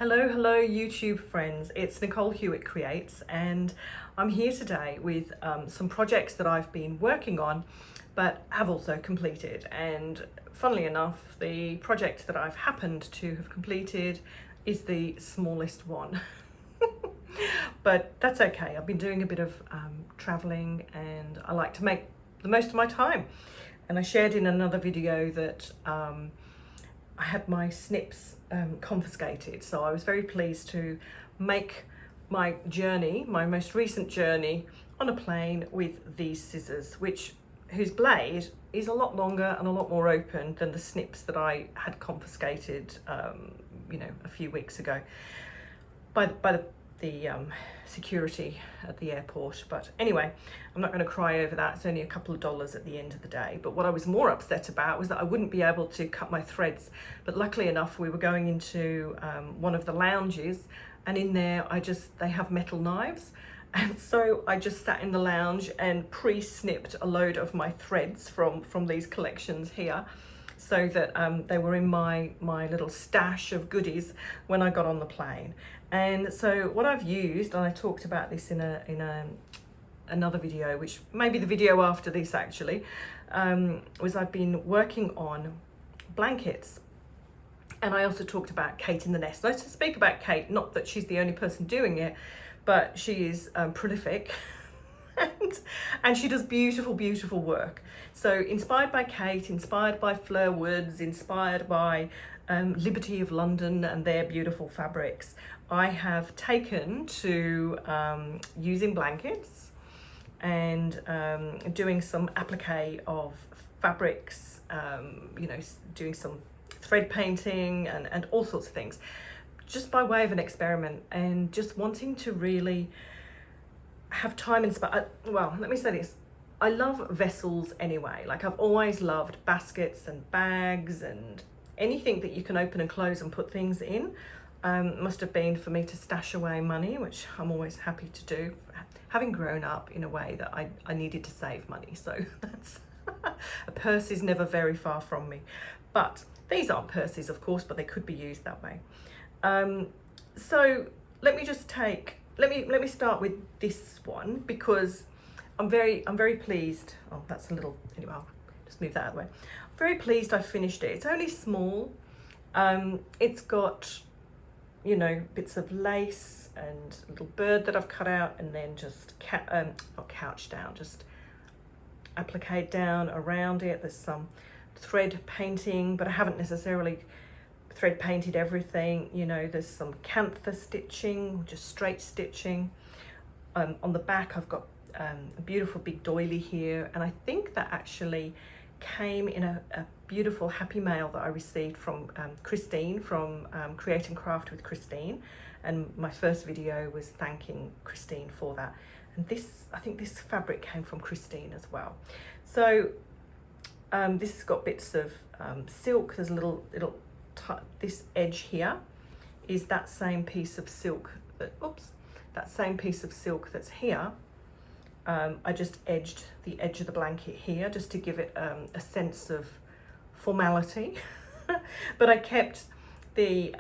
Hello YouTube friends, it's Nicole Hewitt Creates, and I'm here today with some projects that I've been working on but have also completed. And funnily enough, the project that I've happened to have completed is the smallest one. But that's okay. I've been doing a bit of traveling and I like to make the most of my time. And I shared in another video that I had my snips confiscated, so I was very pleased to make my journey, my most recent journey, on a plane with these scissors, whose blade is a lot longer and a lot more open than the snips that I had confiscated, a few weeks ago by the security at the airport. But anyway, I'm not going to cry over that. It's only a couple of dollars at the end of the day. But what I was more upset about was that I wouldn't be able to cut my threads. But luckily enough, we were going into one of the lounges, and in there they have metal knives. And so I just sat in the lounge and pre-snipped a load of my threads from these collections here, so that they were in my little stash of goodies when I got on the plane. And so what I've used, and I talked about this in another video, which may be the video after this actually, was I've been working on blankets. And I also talked about Kate in the Nest. Let's speak about Kate, not that she's the only person doing it, but she is prolific. And she does beautiful work. So inspired by Kate, inspired by Fleur Woods, inspired by Liberty of London and their beautiful fabrics, I have taken to using blankets and doing some applique of fabrics, doing some thread painting and all sorts of things, just by way of an experiment and just wanting to really have time and space. Well, let me say this. I love vessels anyway. Like, I've always loved baskets and bags and anything that you can open and close and put things in. Must have been for me to stash away money, which I'm always happy to do, having grown up in a way that I needed to save money. So that's a purse is never very far from me. But these aren't purses, of course, but they could be used that way. So let me start with this one, because I'm very pleased. Oh, that's a little, anyway, I'll just move that out of the way. I'm very pleased I finished it. It's only small. It's got, bits of lace and a little bird that I've cut out, and then just not couch down, just applique down around it. There's some thread painting, but I haven't necessarily thread painted everything. There's some cantha stitching, just straight stitching. On the back I've got a beautiful big doily here, and I think that actually came in a beautiful happy mail that I received from Christine from Create and Craft with Christine, and my first video was thanking Christine for that. And I think this fabric came from Christine as well. So this has got bits of silk. There's a little this edge here is that same piece of silk that's here. I just edged the edge of the blanket here just to give it a sense of formality. But I kept the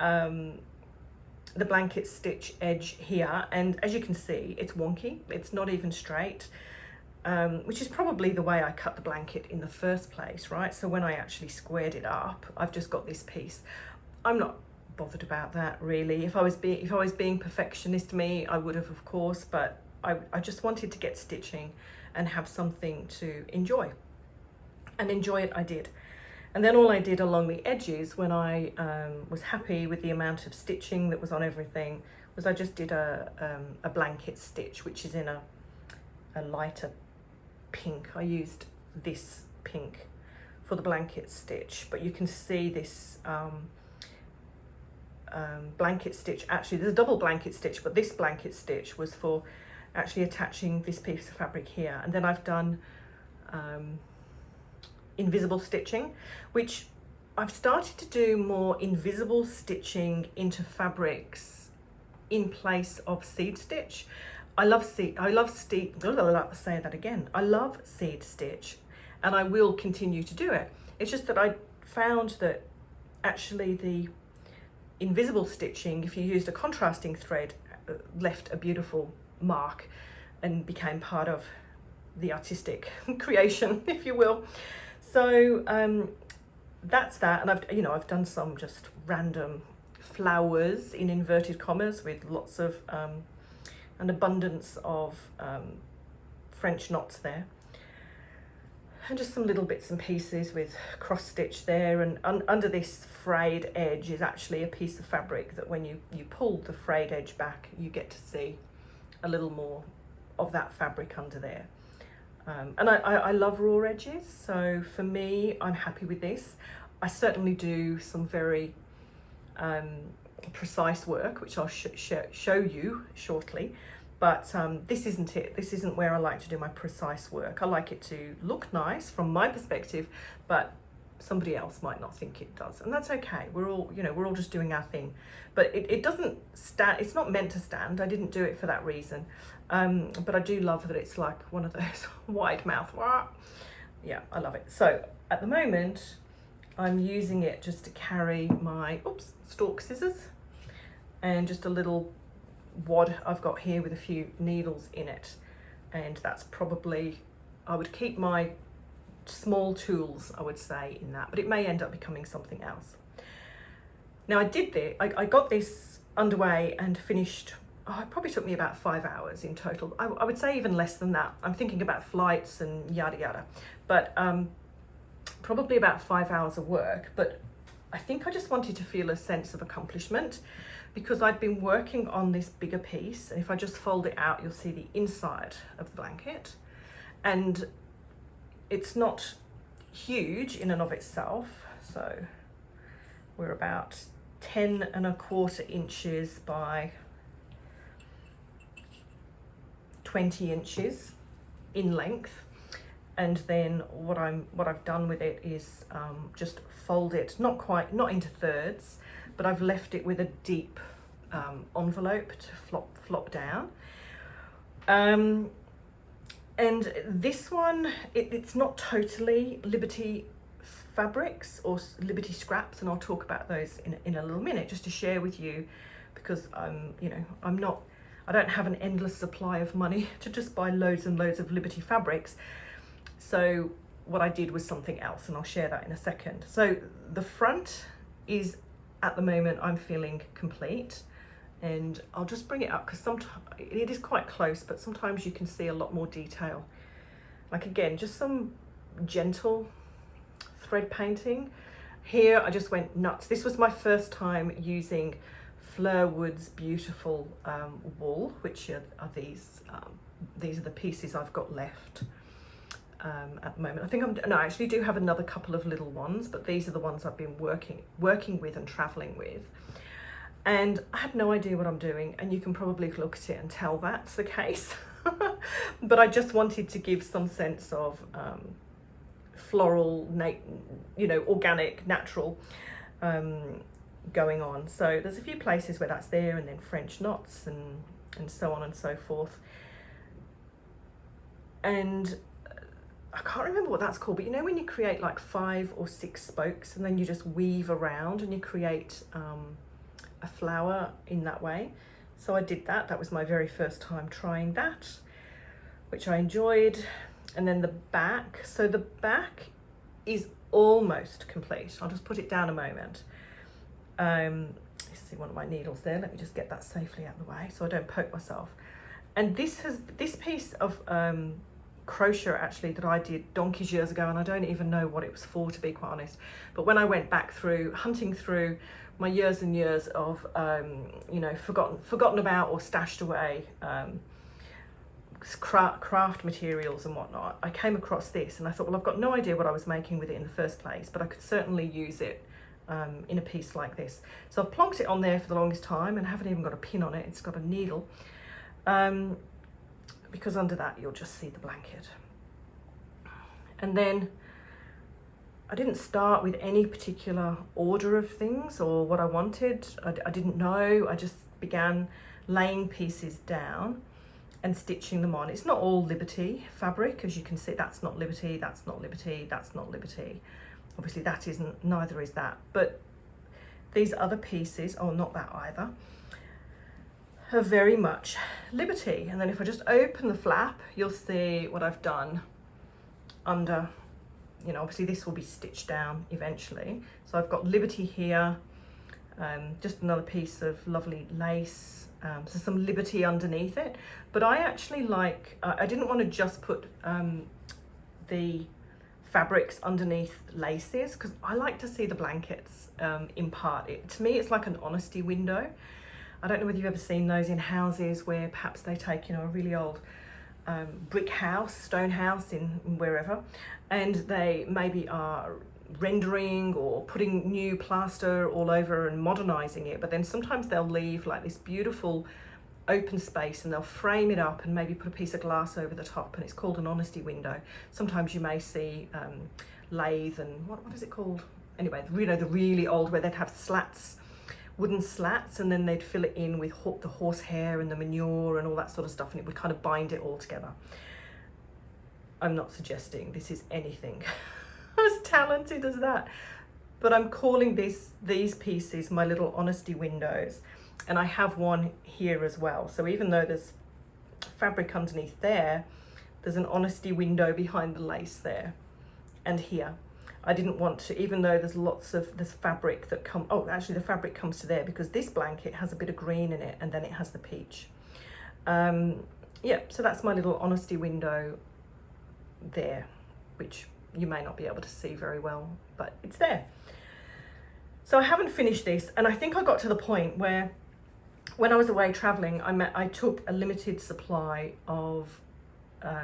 blanket stitch edge here, and as you can see, it's wonky. It's not even straight, which is probably the way I cut the blanket in the first place, right? So when I actually squared it up, I've just got this piece. I'm not bothered about that really. If I was being perfectionist me, I would have, of course, but I just wanted to get stitching and have something to enjoy, and enjoy it I did. And then all I did along the edges, when I was happy with the amount of stitching that was on everything, was I just did a blanket stitch, which is in a lighter pink. I used this pink for the blanket stitch, but you can see this blanket stitch, actually there's a double blanket stitch, but this blanket stitch was for actually attaching this piece of fabric here. And then I've done invisible stitching, which I've started to do more invisible stitching into fabrics in place of seed stitch. I love seed stitch, and I will continue to do it. It's just that I found that actually invisible stitching, if you used a contrasting thread, left a beautiful mark and became part of the artistic creation, if you will. So that's that. And I've done some just random flowers in inverted commas with lots of an abundance of French knots there, and just some little bits and pieces with cross stitch there. And under this frayed edge is actually a piece of fabric that when you pull the frayed edge back, you get to see a little more of that fabric under there. And I love raw edges, so for me, I'm happy with this. I certainly do some very precise work, which I'll show you shortly, but this isn't it. This isn't where I like to do my precise work. I like it to look nice from my perspective, but somebody else might not think it does, and that's okay. We're all just doing our thing, but it doesn't stand. It's not meant to stand. I didn't do it for that reason, but I do love that it's like one of those wide mouth. Yeah, I love it. So at the moment, I'm using it just to carry my stalk scissors and just a little wad I've got here with a few needles in it, and that's probably, I would keep my small tools, I would say, in that, but it may end up becoming something else. Now I got this underway and finished, it probably took me about 5 hours in total. I would say even less than that. I'm thinking about flights and yada yada, but probably about 5 hours of work. But I think I just wanted to feel a sense of accomplishment, because I'd been working on this bigger piece, and if I just fold it out, you'll see the inside of the blanket, and it's not huge in and of itself. So we're about 10¼ inches by 20 inches in length. And then what I've done with it is just fold it, not into thirds, but I've left it with a deep envelope to flop down. And this one, it's not totally Liberty fabrics or Liberty scraps, and I'll talk about those in a little minute, just to share with you, because I don't have an endless supply of money to just buy loads and loads of Liberty fabrics. So what I did was something else, and I'll share that in a second. So the front is, at the moment, I'm feeling complete, and I'll just bring it up because sometimes it is quite close, but sometimes you can see a lot more detail. Like, again, just some gentle thread painting. Here I just went nuts. This was my first time using Fleur Wood's beautiful wool, which are these are the pieces I've got left at the moment. I actually do have another couple of little ones, but these are the ones I've been working with and traveling with. And I had no idea what I'm doing, and you can probably look at it and tell that's the case. But I just wanted to give some sense of floral, organic, natural going on. So there's a few places where that's there, and then French knots and so on and so forth. And I can't remember what that's called, but when you create like 5 or 6 spokes and then you just weave around and you create a flower in that way. So I did that. That was my very first time trying that, which I enjoyed. And then the back. So the back is almost complete. I'll just put it down a moment. You see one of my needles there. Let me just get that safely out of the way so I don't poke myself. And this piece of crochet actually that I did donkeys years ago, and I don't even know what it was for, to be quite honest. But when I went back hunting through my years and years of forgotten about or stashed away craft materials and whatnot, I came across this, and I thought, well, I've got no idea what I was making with it in the first place, but I could certainly use it in a piece like this. So I've plonked it on there for the longest time, and haven't even got a pin on it. It's got a needle, because under that you'll just see the blanket. And then I didn't start with any particular order of things or what I wanted. I didn't know. I just began laying pieces down and stitching them on. It's not all Liberty fabric, as you can see. That's not Liberty, that's not Liberty, that's not Liberty. Obviously that isn't, neither is that. But these other pieces, oh, not that either, are very much Liberty. And then if I just open the flap, you'll see what I've done under, you know, obviously this will be stitched down eventually. So I've got Liberty here, just another piece of lovely lace, so some Liberty underneath it. But I actually like, I didn't want to just put the fabrics underneath laces, because I like to see the blankets impart it. To me, it's like an honesty window. I don't know whether you've ever seen those in houses where perhaps they take, you know, a really old brick house, stone house in wherever, and they maybe are rendering or putting new plaster all over and modernizing it, but then sometimes they'll leave like this beautiful open space and they'll frame it up and maybe put a piece of glass over the top, and it's called an honesty window. Sometimes you may see lathe and what is it called? Anyway, you know, the really old where they'd have slats, wooden slats, and then they'd fill it in with the horsehair and the manure and all that sort of stuff, and it would kind of bind it all together. I'm not suggesting this is anything as talented as that, but I'm calling these pieces my little honesty windows, and I have one here as well. So even though there's fabric underneath there, there's an honesty window behind the lace there and here. I didn't want to, even though there's lots of this fabric that actually the fabric comes to there because this blanket has a bit of green in it and then it has the peach. Yeah, so that's my little honesty window there, which you may not be able to see very well, but it's there. So I haven't finished this, and I think I got to the point where when I was away traveling, I took a limited supply of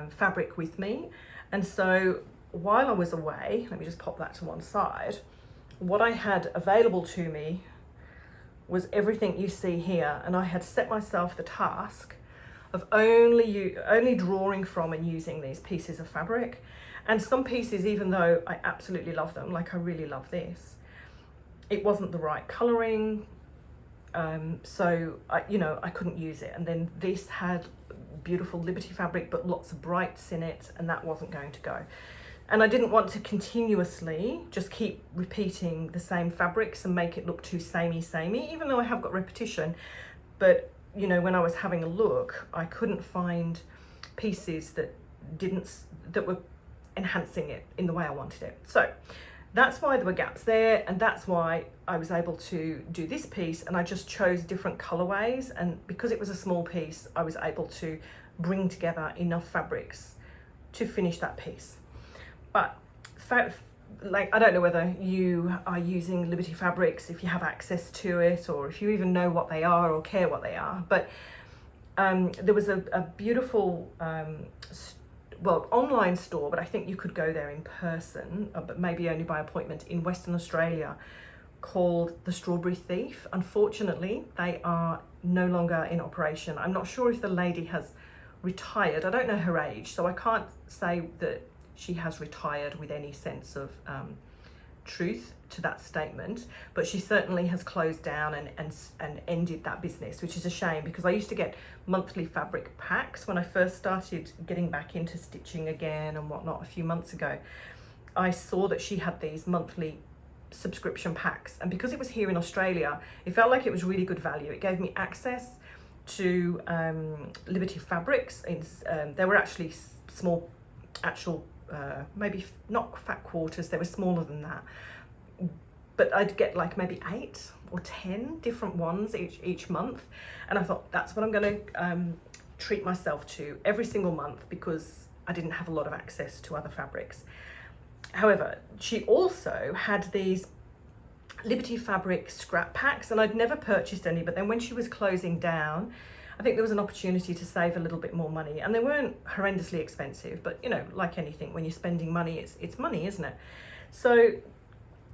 fabric with me, and so while I was away, let me just pop that to one side, what I had available to me was everything you see here, and I had set myself the task of only drawing from and using these pieces of fabric. And some pieces, even though I absolutely love them, like I really love this, it wasn't the right colouring, so I couldn't use it. And then this had beautiful Liberty fabric but lots of brights in it, and that wasn't going to go. And I didn't want to continuously just keep repeating the same fabrics and make it look too samey, even though I have got repetition. But you know, when I was having a look, I couldn't find pieces that were enhancing it in the way I wanted it. So that's why there were gaps there, and that's why I was able to do this piece, and I just chose different colorways, and because it was a small piece, I was able to bring together enough fabrics to finish that piece. But like, I don't know whether you are using Liberty fabrics, if you have access to it, or if you even know what they are or care what they are, but there was a beautiful online store, but I think you could go there in person, but maybe only by appointment, in Western Australia, called the Strawberry Thief. Unfortunately, they are no longer in operation. I'm not sure if the lady has retired. I don't know her age, so I can't say that she has retired with any sense of truth to that statement, but she certainly has closed down and ended that business, which is a shame, because I used to get monthly fabric packs when I first started getting back into stitching again and whatnot a few months ago. I saw that she had these monthly subscription packs, and because it was here in Australia, it felt like it was really good value. It gave me access to Liberty fabrics. They were actually small, maybe not fat quarters, they were smaller than that, but I'd get like maybe 8 or 10 different ones each month, and I thought that's what I'm going to treat myself to every single month, because I didn't have a lot of access to other fabrics. However, she also had these Liberty fabric scrap packs, and I'd never purchased any, but then when she was closing down, I think there was an opportunity to save a little bit more money, and they weren't horrendously expensive, but you know, like anything, when you're spending money, it's money, isn't it? So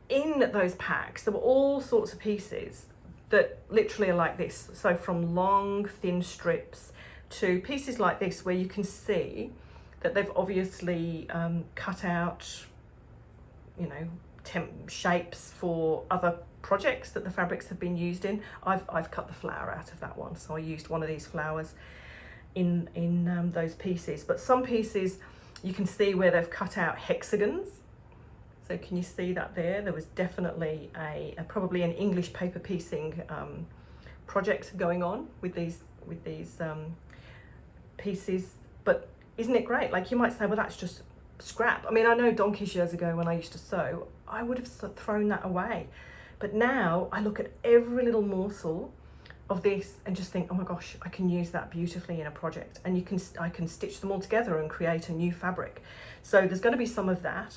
in those packs, there were all sorts of pieces that literally are like this. So from long, thin strips to pieces like this, where you can see that they've obviously cut out, you know, shapes for other projects that the fabrics have been used in. I've cut the flower out of that one, so I used one of these flowers in those pieces. But some pieces you can see where they've cut out hexagons, So can you see that there? There was definitely probably an English paper piecing project going on with these pieces. But isn't it great? Like, you might say, well, that's just scrap. I mean, I know donkey's years ago when I used to sew, I would have thrown that away. But now I look at every little morsel of this and just think, oh my gosh, I can use that beautifully in a project, and I can stitch them all together and create a new fabric. So there's going to be some of that.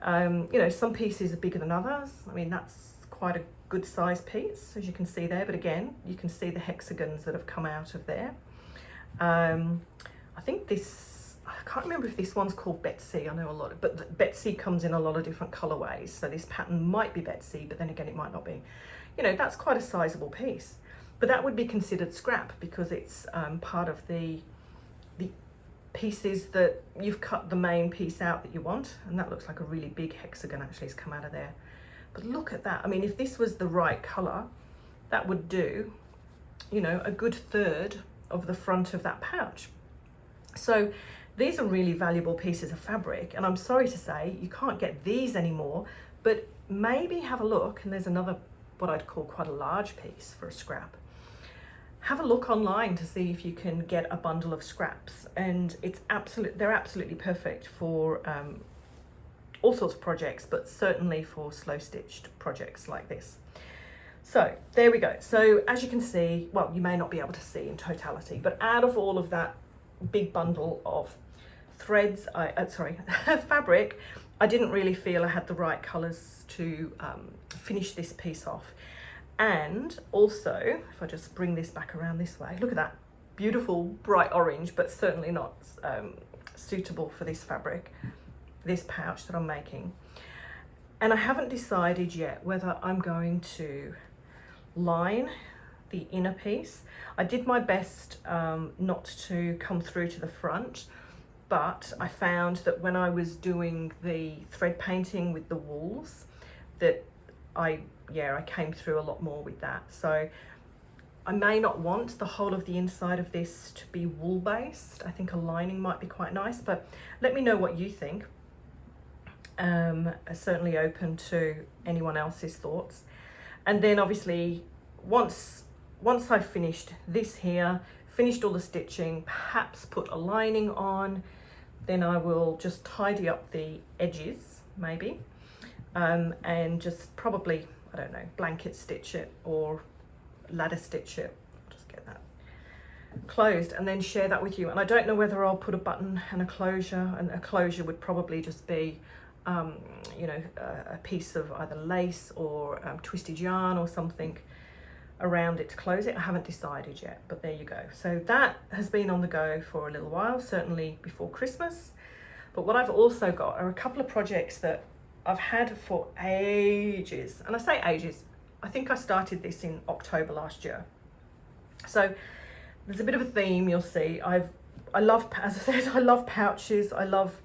You know, some pieces are bigger than others. I mean, that's quite a good size piece, as you can see there, but again, you can see the hexagons that have come out of there. I think this, I can't remember if this one's called Betsy. I know a lot, but Betsy comes in a lot of different colorways, so this pattern might be Betsy, but then again, it might not be. You know, that's quite a sizable piece, but that would be considered scrap because it's part of the pieces that you've cut the main piece out that you want, and that looks like a really big hexagon actually has come out of there. But look at that. I mean, if this was the right color, that would do, you know, a good third of the front of that pouch. So these are really valuable pieces of fabric, and I'm sorry to say you can't get these anymore, but maybe have a look, and there's another, what I'd call quite a large piece for a scrap. Have a look online to see if you can get a bundle of scraps, and they're absolutely perfect for all sorts of projects, but certainly for slow stitched projects like this. So there we go. So as you can see, well, you may not be able to see in totality, but out of all of that big bundle of threads, fabric, I didn't really feel I had the right colors to finish this piece off. And also, if I just bring this back around this way, look at that beautiful bright orange, but certainly not suitable for this fabric, this pouch that I'm making. And I haven't decided yet whether I'm going to line the inner piece. I did my best not to come through to the front, but I found that when I was doing the thread painting with the wools, that I came through a lot more with that. So I may not want the whole of the inside of this to be wool based. I think a lining might be quite nice, but let me know what you think. I'm certainly open to anyone else's thoughts. And then obviously once I've finished this here, finished all the stitching, perhaps put a lining on, then I will just tidy up the edges maybe, and just probably, I don't know, blanket stitch it or ladder stitch it. Just get that closed and then share that with you. And I don't know whether I'll put a button and a closure, and a closure would probably just be you know, a piece of either lace or twisted yarn or something around it to close it. I haven't decided yet, but there you go. So that has been on the go for a little while, certainly before Christmas. But what I've also got are a couple of projects that I've had for ages, and I say ages, I think I started this in October last year. So there's a bit of a theme you'll see. I love, as I said, I love pouches. I love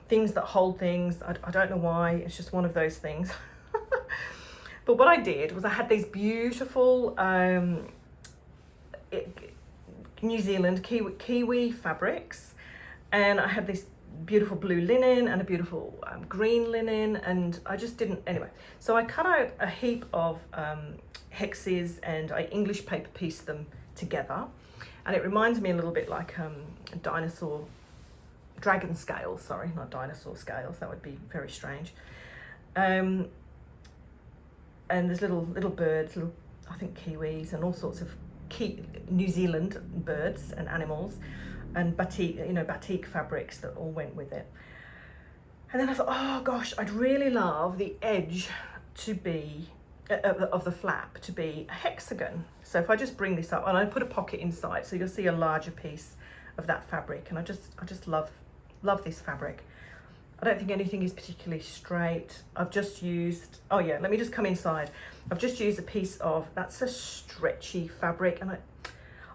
things that hold things. I don't know why, it's just one of those things. But what I did was I had these beautiful New Zealand Kiwi fabrics, and I had this beautiful blue linen and a beautiful green linen, and I just didn't, anyway. So I cut out a heap of hexes and I English paper pieced them together, and it reminds me a little bit like dragon scales, sorry, not dinosaur scales, that would be very strange. And there's little birds, little, I think kiwis, and all sorts of New Zealand birds and animals, and batik, you know, batik fabrics that all went with it. And then I thought, oh gosh, I'd really love the edge to be of the flap to be a hexagon. So if I just bring this up, and I put a pocket inside, so you'll see a larger piece of that fabric, and I just love this fabric. I don't think anything is particularly straight. I've just used, oh yeah, let me just come inside. I've just used a piece of, that's a stretchy fabric, and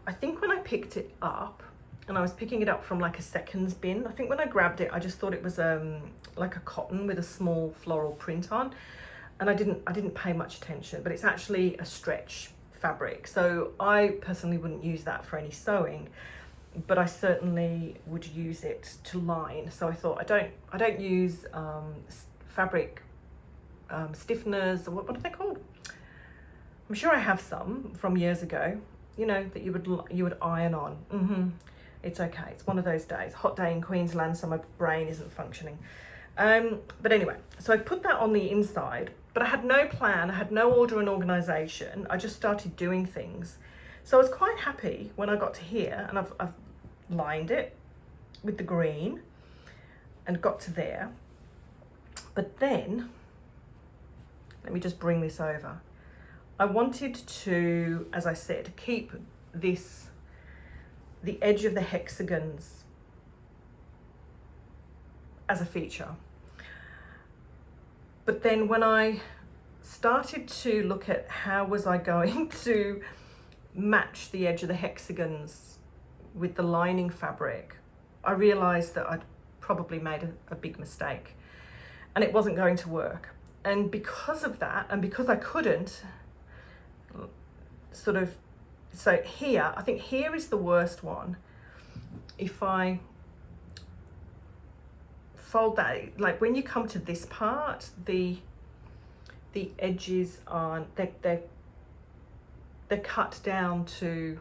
I think when I picked it up, and I was picking it up from like a seconds bin, I think when I grabbed it, I just thought it was like a cotton with a small floral print on, and I didn't pay much attention, but it's actually a stretch fabric. So I personally wouldn't use that for any sewing. but I certainly would use it to line. So I thought I don't use fabric stiffeners, or what are they called? I'm sure I have some from years ago, you know, that you would iron on. It's okay. It's one of those days. Hot day in Queensland, so my brain isn't functioning. But anyway, so I put that on the inside, but I had no plan. I had no order and organisation. I just started doing things. So I was quite happy when I got to here, and I've lined it with the green and got to there. But then, let me just bring this over. I wanted to, as I said, keep this, the edge of the hexagons as a feature. But then when I started to look at how was I going to match the edge of the hexagons with the lining fabric, I realized that I'd probably made a big mistake and it wasn't going to work. And because of that, and because I couldn't sort of, so here, I think here is the worst one. If I fold that, like when you come to this part, the edges aren't, they're cut down to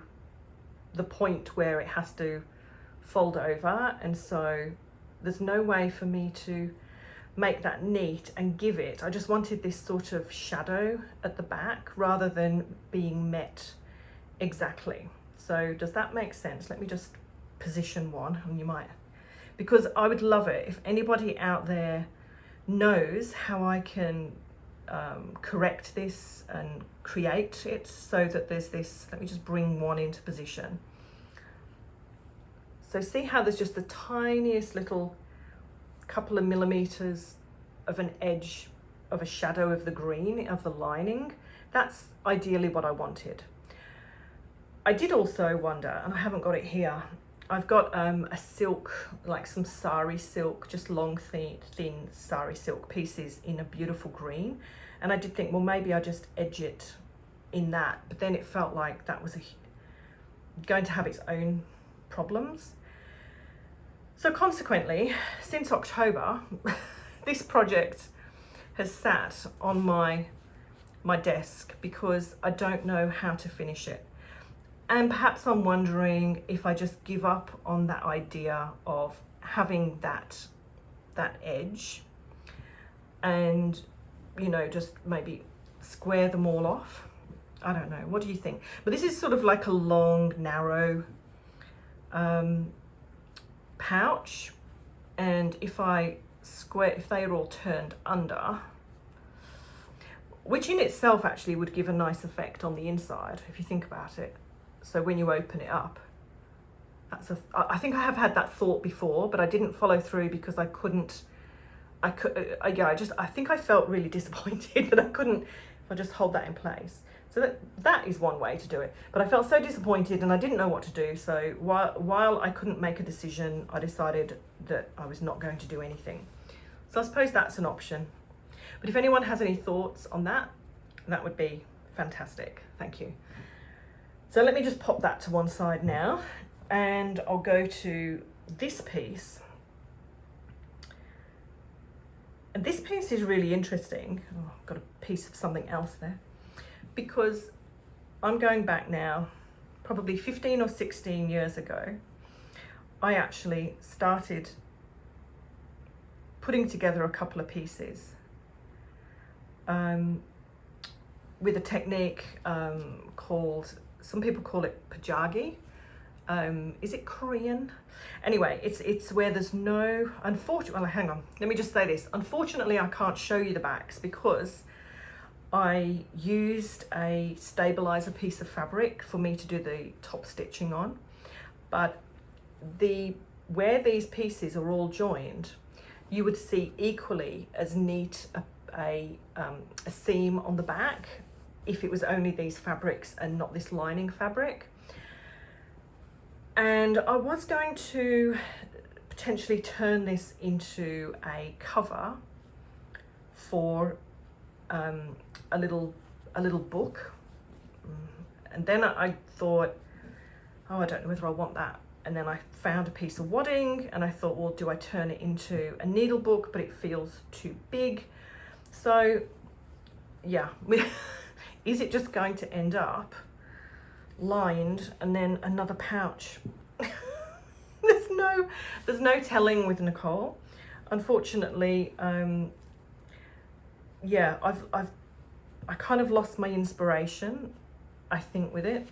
the point where it has to fold over, and so there's no way for me to make that neat and give it. I just wanted this sort of shadow at the back rather than being met exactly. So does that make sense? Let me just position one, and you might, because I would love it if anybody out there knows how I can correct this and create it so that there's this. Let me just bring one into position. So see how there's just the tiniest little couple of millimeters of an edge of a shadow of the green of the lining. That's ideally what I wanted. I did also wonder, and I haven't got it here, I've got a silk, like some sari silk, just long thin sari silk pieces in a beautiful green, and I did think, well, maybe I just edge it in that, but then it felt like that was going to have its own problems. So consequently, since October, this project has sat on my desk because I don't know how to finish it. And perhaps I'm wondering if I just give up on that idea of having that edge and, you know, just maybe square them all off. I don't know. What do you think? But this is sort of like a long, narrow pouch, and if they are all turned under, which in itself actually would give a nice effect on the inside if you think about it. So when you open it up, I think I have had that thought before, but I didn't follow through because I think I felt really disappointed that I couldn't, if I just hold that in place. So that is one way to do it. But I felt so disappointed and I didn't know what to do. So while I couldn't make a decision, I decided that I was not going to do anything. So I suppose that's an option. But if anyone has any thoughts on that, that would be fantastic. Thank you. So let me just pop that to one side now, and I'll go to this piece. And this piece is really interesting. Oh, I've got a piece of something else there, because I'm going back now, probably 15 or 16 years ago. I actually started putting together a couple of pieces with a technique called, some people call it pajagi. Is it Korean? Anyway, it's where there's no, well, hang on, let me just say this. Unfortunately, I can't show you the backs because I used a stabilizer piece of fabric for me to do the top stitching on, but where these pieces are all joined, you would see equally as neat a seam on the back if it was only these fabrics and not this lining fabric. And I was going to potentially turn this into a cover for a little book. And then I thought, oh, I don't know whether I want that and then I found a piece of wadding and I thought, well, do I turn it into a needle book? But it feels too big. So yeah, is it just going to end up lined and then another pouch? There's no telling with Nicole. Unfortunately, yeah, I kind of lost my inspiration, I think, with it.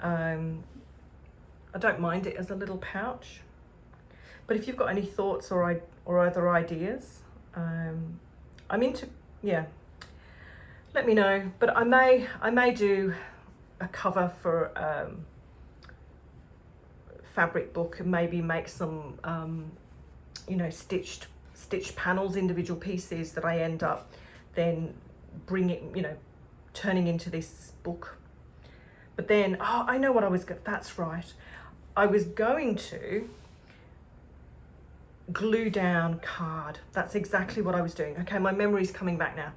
I don't mind it as a little pouch, but if you've got any thoughts or other ideas, I'm into, yeah, let me know. But I may do a cover for fabric book and maybe make some you know, stitched panels, individual pieces that I end up then bringing, you know, turning into this book. But then, oh, I know what that's right. I was going to glue down card. That's exactly what I was doing. Okay, my memory's coming back now.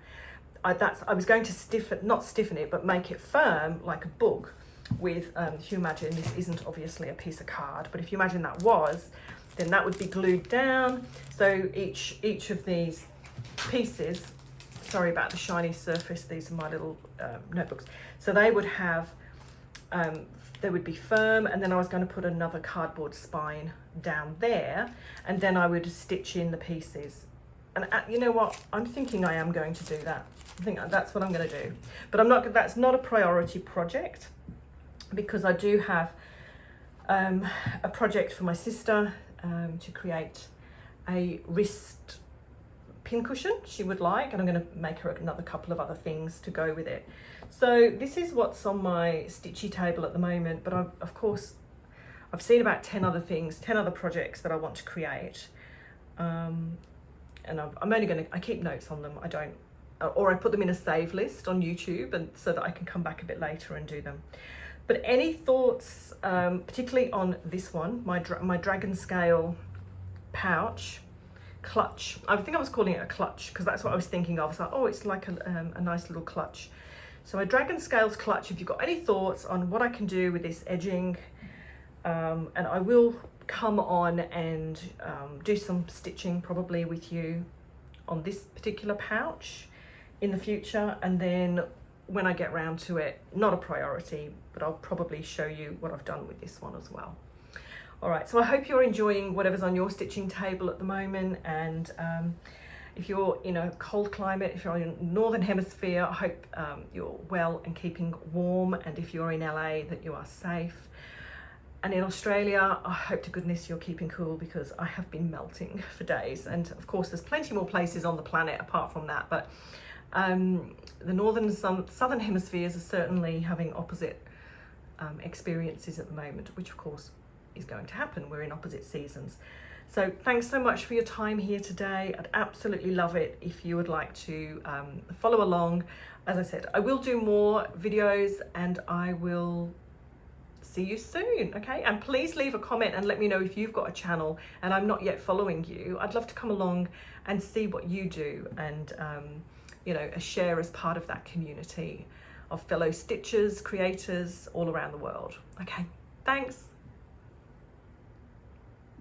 I was going to not stiffen it, but make it firm like a book with, if you imagine, this isn't obviously a piece of card, but if you imagine that was, then that would be glued down. So each of these pieces, sorry about the shiny surface, these are my little notebooks. So they would have, they would be firm, and then I was going to put another cardboard spine down there, and then I would stitch in the pieces. And you know what? I'm thinking I am going to do that. I think that's what I'm going to do. But that's not a priority project, because I do have a project for my sister to create a wrist pincushion she would like, and I'm going to make her another couple of other things to go with it. So this is what's on my stitchy table at the moment, but of course I've seen about 10 other things, 10 other projects that I want to create, and I'm only going to, I keep notes on them. I don't, or I put them in a save list on YouTube, and so that I can come back a bit later and do them. But any thoughts, particularly on this one, my dragon scale pouch clutch. I think I was calling it a clutch because that's what I was thinking of. I was like, oh, it's like a nice little clutch. So a dragon scales clutch. If you've got any thoughts on what I can do with this edging, and I will come on and do some stitching probably with you on this particular pouch in the future, and then when I get round to it, not a priority, but I'll probably show you what I've done with this one as well. All right, so I hope you're enjoying whatever's on your stitching table at the moment, and if you're in a cold climate, if you're in the Northern Hemisphere, I hope you're well and keeping warm, and if you're in LA, that you are safe. And in Australia, I hope to goodness you're keeping cool, because I have been melting for days. And of course, there's plenty more places on the planet apart from that, but the northern and southern hemispheres are certainly having opposite experiences at the moment, which of course is going to happen. We're in opposite seasons. So thanks so much for your time here today. I'd absolutely love it if you would like to follow along. As I said, I will do more videos, and I will see you soon, okay? And please leave a comment and let me know if you've got a channel and I'm not yet following you. I'd love to come along and see what you do, and you know, share as part of that community of fellow stitchers, creators all around the world. Okay, thanks.